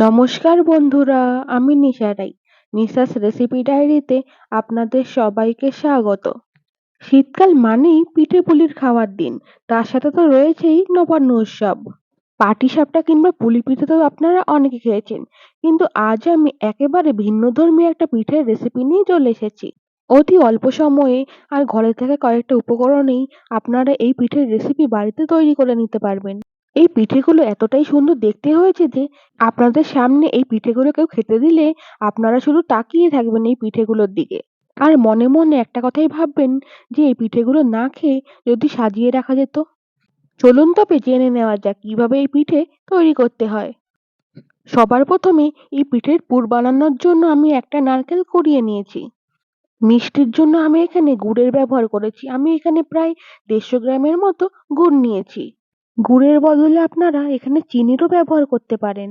নমস্কার বন্ধুরা, আমি নিশা রাই। নিশাস রেসিপি ডায়েরিতে আপনাদের সবাইকে স্বাগত। শীতকাল মানেই পিঠে পুলির খাওয়ার দিন, তার সাথে তো রয়েছেই নবান্ন উৎসব। পাটিসাপটা কিংবা পুলি পিঠে তো আপনারা অনেকে খেয়েছেন, কিন্তু আজ আমি একেবারে ভিন্নধর্মী একটা পিঠের রেসিপি নিয়ে চলে এসেছি। অতি অল্প সময়ে আর ঘরে থাকা কয়েকটা উপকরণেই আপনারা এই পিঠের রেসিপি বাড়িতে তৈরি করে নিতে পারবেন। এই পিঠেগুলো এতটাই সুন্দর দেখতে হয়েছে যে আপনাদের সামনে এই পিঠেগুলো কেউ খেতে দিলে আপনারা শুধু তাকিয়ে থাকবেন এই পিঠেগুলোর দিকে। আর মনে মনে একটা কথাই ভাববেন যে এই পিঠেগুলো না খেয়ে যদি সাজিয়ে রাখা যেত। চলুন তবে জেনে নেওয়া যাক কিভাবে এই পিঠে তৈরি করতে হয়। সবার প্রথমে এই পিঠের পুর বানানোর জন্য আমি একটা নারকেল কুড়িয়ে নিয়েছি। মিষ্টির জন্য আমি এখানে গুড়ের ব্যবহার করেছি। আমি এখানে প্রায় 150 গ্রামের মতো গুড় নিয়েছি। গুড়ের বদলে আপনারা এখানে চিনিরও ব্যবহার করতে পারেন।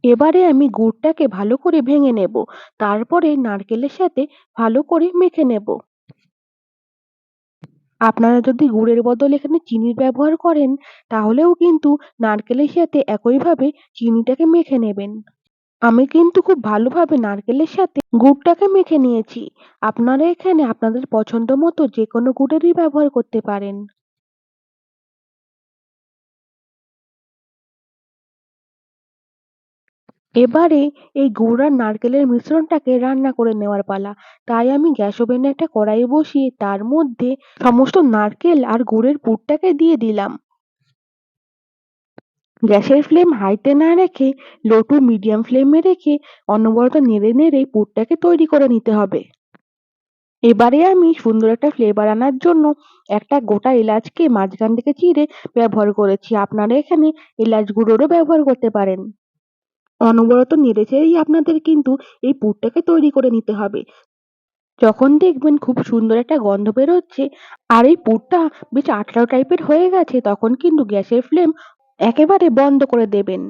এবারে আমি গুড়টাকে ভালো করে ভেঙে নেব। তারপরে নারকেলের সাথে ভালো করে মেখে নেব। আপনারা যদি গুড়ের বদলে এখানে চিনির ব্যবহার করেন, তাহলেও কিন্তু নারকেলের সাথে একইভাবে চিনিটাকে মেখে নেবেন। আমি কিন্তু খুব ভালোভাবে নারকেলের সাথে গুড়টাকে মেখে নিয়েছি। আপনারা এখানে আপনাদের পছন্দ মতো যেকোনো গুড়েরই ব্যবহার করতে পারেন। এবারে এই গুড় আর নারকেলের মিশ্রণটাকে রান্না করে নেওয়ার পালা। তাই আমি গ্যাস ওভেনে একটা কড়াই বসিয়ে তার মধ্যে সমস্ত নারকেল আর গুড়ের পুরটাকে দিয়ে দিলাম। গ্যাসের ফ্লেম হাইতে না রেখে লো টু মিডিয়াম ফ্লেমে রেখে অনবরত নেড়ে নেড়ে পুরটাকে তৈরি করে নিতে হবে। এবারে আমি সুন্দর একটা ফ্লেভার আনার জন্য একটা গোটা এলাচকে মাঝখান থেকে চিড়ে ব্যবহার করেছি। আপনারা এখানে এলাচ গুঁড়োরও ব্যবহার করতে পারেন। অনবরত নেড়েচেড়েই আপনাদের কিন্তু এই পুরটাকে তৈরি করে নিতে হবে। যখন দেখবেন খুব সুন্দর একটা গন্ধ বেরোচ্ছে আর এই পুরটা বেশ আঠালো টাইপের হয়ে গেছে, তখন কিন্তু গ্যাসের ফ্লেম একেবারে বন্ধ করে দেবেন।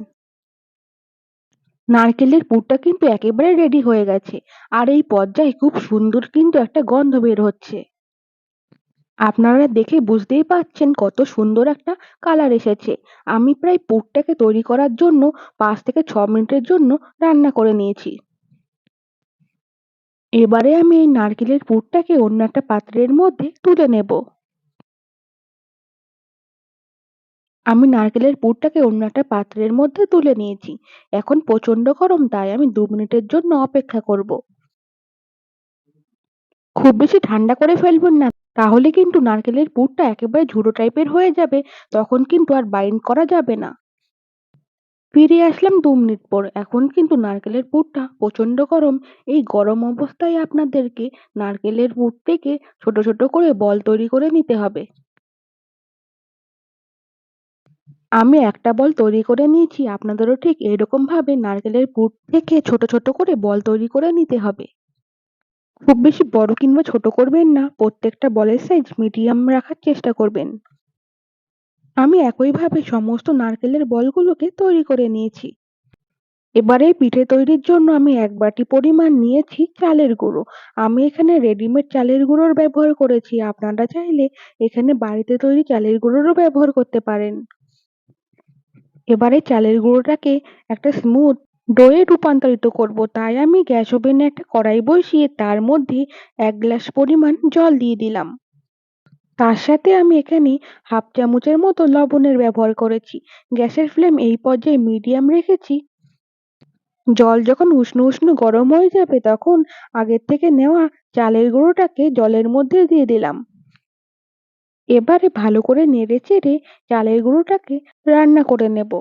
নারকেলের পুরটা কিন্তু একেবারে রেডি হয়ে গেছে। আর এই পর্যায়ে খুব সুন্দর কিন্তু একটা গন্ধ বের হচ্ছে। আপনারা দেখে বুঝতেই পারছেন কত সুন্দর একটা কালার এসেছে। আমি প্রায় পুরটাকে তৈরি করার জন্য 5 থেকে 6 মিনিটের জন্য রান্না করে নিয়েছি। এবারে আমি এই নারকেলের পুরটাকে অন্য একটা পাত্রের মধ্যে তুলে নেব। আমি নারকেলের পুরটাকে অন্য একটা পাত্রের মধ্যে তুলে নিয়েছি। এখন প্রচন্ড গরম, তাই আমি 2 মিনিটের জন্য অপেক্ষা করব। খুব বেশি ঠান্ডা করে ফেলবেন না, তাহলে কিন্তু নারকেলের পুরটা একেবারে ঝুড়ো টাইপের হয়ে যাবে। তখন কিন্তু আর বাইন্ড করা যাবে না। ফিরে আসলাম 2 মিনিট পর। এখন কিন্তু নারকেলের পুরটা প্রচন্ড গরম। এই গরম অবস্থায় আপনাদেরকে নারকেলের পুর থেকে ছোট ছোট করে বল তৈরি করে নিতে হবে। আমি একটা বল তৈরি করে নিয়েছি। আপনাদেরও ঠিক এরকম ভাবে নারকেলের পুর থেকে ছোট ছোট করে বল তৈরি করে নিতে হবে। খুব বেশি বড় কিংবা ছোট করবেন না। প্রত্যেকটা বলের সাইজ মিডিয়াম রাখার চেষ্টা করবেন। আমি একইভাবে সমস্ত নারকেলের বলগুলোকে তৈরি করে নিয়েছি। এবারে পিঠে তৈরির জন্য আমি 1 বাটি পরিমাণ নিয়েছি চালের গুঁড়ো। আমি এখানে রেডিমেড চালের গুঁড়োর ব্যবহার করেছি। আপনারা চাইলে এখানে বাড়িতে তৈরি চালের গুঁড়োরও ব্যবহার করতে পারেন। এবারে চালের গুঁড়োটাকে একটা স্মুথ ডোয়ে রূপান্তরিত করব। তাই আমি গ্যাস ওভেনে একটা কড়াই বসিয়ে তার মধ্যে 1 গ্লাস পরিমাণ জল দিয়ে দিলাম। তার সাথে আমি এখানে হাফ চামচের মতো লবণের ব্যবহার করেছি। গ্যাসের ফ্লেম এই পর্যায়ে মিডিয়াম রেখেছি। জল যখন উষ্ণ উষ্ণ গরম হয়ে যাবে, তখন আগের থেকে নেওয়া চালের গুঁড়োটাকে জলের মধ্যে দিয়ে দিলাম। এবারে ভালো করে নেড়েচেড়ে চালের গুঁড়োটাকে রান্না করে নেব।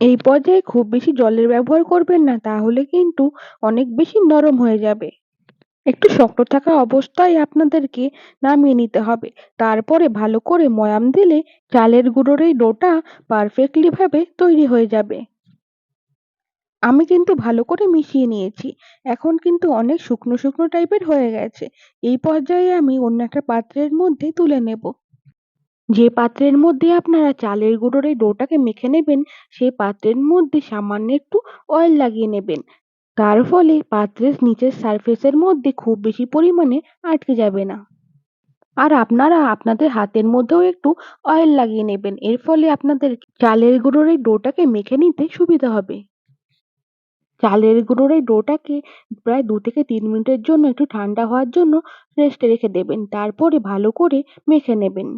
এই পর্যায়ে খুব বেশি জলের ব্যবহার করবেন না, তাহলে কিন্তু অনেক বেশি নরম হয়ে যাবে। একটু শক্ত থাকা অবস্থায় আপনাদেরকে নামিয়ে নিতে হবে। তারপরে ভালো করে ময়াম দিলে চালের গুঁড়োর এই ডোটা পারফেক্টলি ভাবে তৈরি হয়ে যাবে। আমি কিন্তু ভালো করে মিশিয়ে নিয়েছি। এখন কিন্তু অনেক শুকনো শুকনো টাইপের হয়ে গেছে। এই পর্যায়ে আমি অন্য একটা পাত্রের মধ্যে তুলে নেব। যে পাত্রের মধ্যে আপনারা চালের গুঁড়োর এই ডোটাকে মেখে নেবেন, সেই পাত্রের মধ্যে সামান্য একটু অয়েল লাগিয়ে নেবেন। তার ফলে পাত্রের নিচের সারফেসের মধ্যে খুব বেশি পরিমাণে আটকে যাবে না। আর আপনারা আপনাদের হাতের মধ্যেও একটু অয়েল লাগিয়ে নেবেন। এর ফলে আপনাদের চালের গুঁড়োর এই ডোটাকে মেখে নিতে সুবিধা হবে। চালের গুঁড়োর এই ডোটাকে প্রায় ২ থেকে ৩ মিনিটের জন্য একটু ঠান্ডা হওয়ার জন্য রেস্টে রেখে দেবেন। তারপরে ভালো করে মেখে নেবেন।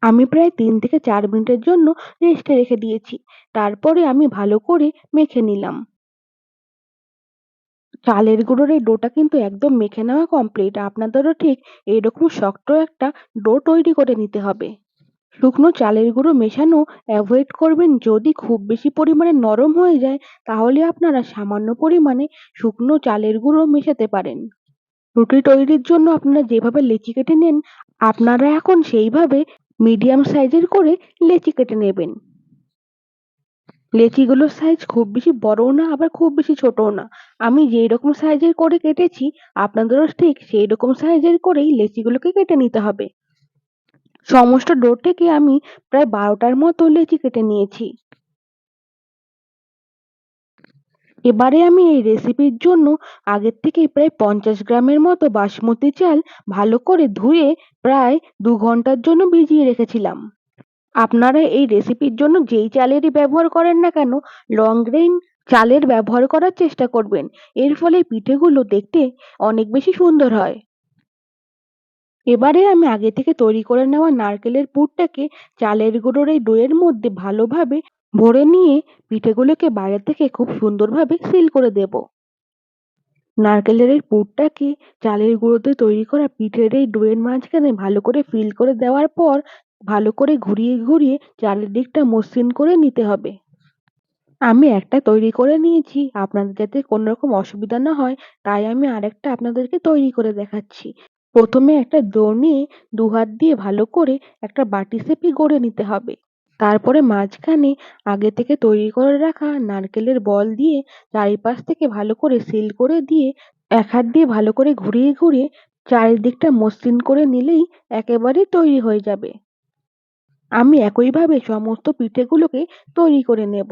আমি প্রায় ৩ থেকে ৪ মিনিটের জন্য রেস্টে রেখে দিয়েছি। তারপরে আমি ভালো করে মেখে নিলাম। চালের গুঁড়োর এই ডোটা কিন্তু একদম মেখে নেওয়া কমপ্লিট। আপনাদেরও ঠিক এইরকম শক্ত একটা ডো তৈরি করে নিতে হবে। শুকনো চালের গুঁড়ো মেশানো অ্যাভয়েড করবেন। যদি খুব বেশি পরিমাণে নরম হয়ে যায় তাহলে আপনারা সামান্য পরিমাণে শুকনো চালের গুঁড়ো মেশাতে পারেন। রুটি তৈরির জন্য আপনারা যেভাবে লেচি কেটে নেন, আপনারা এখন সেইভাবে মিডিয়াম সাইজের করে লেচি কেটে নেবেন। লেচিগুলোর সাইজ খুব বেশি বড়ও না আবার খুব বেশি ছোটও না। আমি যেই রকম সাইজের করে কেটেছি আপনাদেরও ঠিক সেই রকম সাইজের করেই লেচিগুলোকে কেটে নিতে হবে। সমস্ত ডো থেকে আমি প্রায় ১২টার মতো লেচি কেটে নিয়েছি। এবারে আমি এই রেসিপির জন্য আগের থেকেই প্রায় ৫০ গ্রামের মতো বাসমতি চাল ভালো করে ধুয়ে প্রায় ২ ঘন্টার জন্য ভিজিয়ে রেখেছিলাম। আপনারা এই রেসিপির জন্য যেই চালেরই ব্যবহার করেন না কেন, লং গ্রেইন চালের ব্যবহার করার চেষ্টা করবেন। এর ফলে পিঠেগুলো দেখতে অনেক বেশি সুন্দর হয়। এবারে আমি আগে থেকে তৈরি করে নেওয়া নারকেলের পুরটাকে চালের গুঁড়োর এই ডোয়ের মধ্যে ভালোভাবে ভরে নিয়ে পিঠেগুলোকে বাইরে থেকে খুব সুন্দরভাবে সিল করে দেব। নারকেলের এই পুরটাকে চালের গুঁড়োতে তৈরি করা পিঠের এই ডোয়ের মাঝখানে ভালো করে ফিল করে দেওয়ার পর ভালো করে ঘুরিয়ে ঘুরিয়ে চারিদিকটা মসৃণ করে নিতে হবে। আমি একটা তৈরি করে নিয়েছি। আপনাদের যাতে কোনো রকম অসুবিধা না হয় তাই আমি আরেকটা আপনাদেরকে তৈরি করে দেখাচ্ছি। প্রথমে একটা ডো নিয়ে ২ হাত দিয়ে ভালো করে একটা বাটি শেপে গড়ে নিতে হবে। তারপরে মাঝখানে আগে থেকে তৈরি করে রাখা নারকেলের বল দিয়ে চারিপাশ থেকে ভালো করে সিল করে দিয়ে এক হাত দিয়ে ভালো করে ঘুরিয়ে ঘুরিয়ে চারিদিকটা মসৃণ করে নিলেই একেবারে তৈরি হয়ে যাবে। আমি একইভাবে সমস্ত পিঠেগুলোকে তৈরি করে নেব।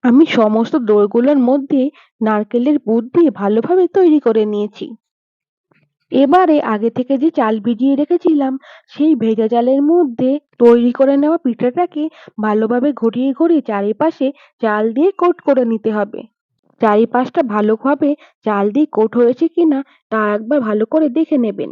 আমি সমস্ত ডোগুলোর মধ্যে নারকেলের পুর দিয়ে ভালোভাবে তৈরি করে নিয়েছি। এবারে আগে থেকে যে চাল ভিজিয়ে রেখেছিলাম সেই ভেজা চালের মধ্যে তৈরি করে নেওয়া পিঠাটাকে ভালোভাবে ঘুরিয়ে ঘুরিয়ে চারিপাশে চাল দিয়ে কোট করে নিতে হবে। চারিপাশটা ভালোভাবে চাল দিয়ে কোট হয়েছে কিনা তা একবার ভালো করে দেখে নেবেন।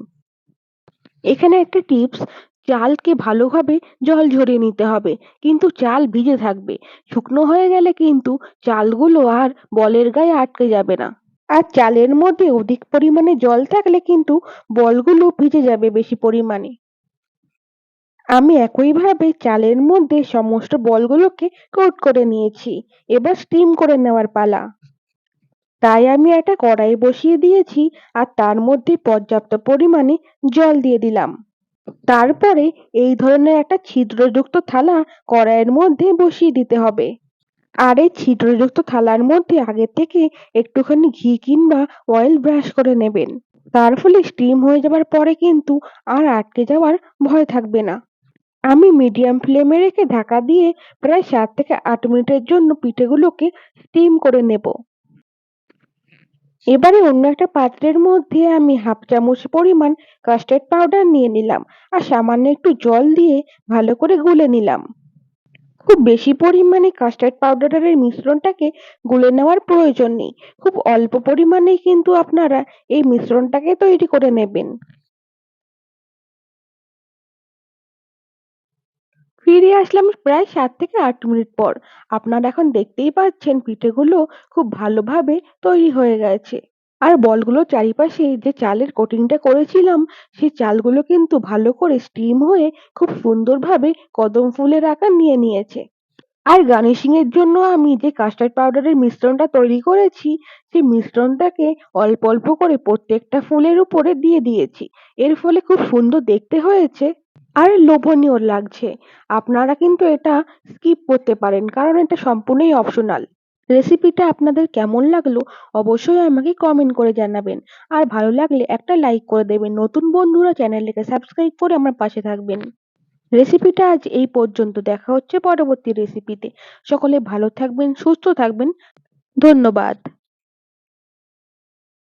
এখানে একটা টিপস, চালকে ভালোভাবে জল ঝরিয়ে নিতে হবে কিন্তু চাল ভিজে থাকবে। শুকনো হয়ে গেলে কিন্তু চালগুলো আর বলের গায়ে আটকে যাবে না। আর চালের মধ্যে অধিক পরিমাণে জল থাকলে কিন্তু বলগুলো ভিজে যাবে বেশি পরিমাণে। আমি একইভাবে চালের মধ্যে সমস্ত বলগুলোকে কোট করে নিয়েছি। এবার স্টিম করে নেওয়ার পালা। তাই আমি একটা কড়াই বসিয়ে দিয়েছি আর তার মধ্যে পর্যাপ্ত পরিমাণে জল দিয়ে দিলাম। তারপরে এই ধরনের একটা ছিদ্রযুক্ত থালা কড়াইয়ের মধ্যে বসিয়ে দিতে হবে। আর এই ছিদ্রযুক্ত থালার মধ্যে আগে থেকে একটুখানি ঘি কিংবা অয়েল ব্রাশ করে নেবেন। তার ফলে স্টিম হয়ে যাবার পরে কিন্তু আর আটকে যাওয়ার ভয় থাকবে না। আমি মিডিয়াম ফ্লেমে রেখে ঢাকা দিয়ে প্রায় ৭ থেকে ৮ মিনিটের জন্য পিঠেগুলোকে স্টিম করে নেব। এবারে অন্য একটা পাত্রের মধ্যে আমি ১/২ চামচ পরিমাণ কাস্টার্ড পাউডার নিয়ে নিলাম আর সামান্য একটু জল দিয়ে ভালো করে গুলে নিলাম। খুব বেশি পরিমাণে কাস্টার্ড পাউডারের এই মিশ্রণটাকে গুলে নেওয়ার প্রয়োজন নেই। খুব অল্প পরিমাণেই কিন্তু আপনারা এই মিশ্রণটাকে তৈরি করে নেবেন। ফিরে আসলাম প্রায় ৭ থেকে ৮ মিনিট পর। আপনারা এখন দেখতেই পাচ্ছেন পিঠেগুলো খুব ভালোভাবে তৈরি হয়ে গেছে। আর বলগুলো চারিপাশে যে চালের কোটিংটা করেছিলাম সেই চালগুলো কিন্তু ভালো করে স্টিম হয়ে খুব সুন্দরভাবে কদম ফুলের আকার নিয়ে নিয়েছে। আর গার্নিশিং এর জন্য আমি যে কাস্টার্ড পাউডারের মিশ্রণটা তৈরি করেছি সেই মিশ্রণটাকে অল্প অল্প করে প্রত্যেকটা ফুলের উপরে দিয়ে দিয়েছি। এর ফলে খুব সুন্দর দেখতে হয়েছে আর লোভনীয় লাগছে। আপনারা কিন্তু এটা স্কিপ করতে পারেন কারণ এটা সম্পূর্ণই অপশনাল। রেসিপিটা আপনাদের কেমন লাগলো অবশ্যই আমাকে কমেন্ট করে জানাবেন। আর ভালো লাগলে একটা লাইক করে দেবেন। নতুন বন্ধুরা চ্যানেলটাকে সাবস্ক্রাইব করে আমার পাশে থাকবেন। রেসিপিটা আজ এই পর্যন্ত। দেখা হচ্ছে পরবর্তী রেসিপিতে। সকলে ভালো থাকবেন, সুস্থ থাকবেন। ধন্যবাদ।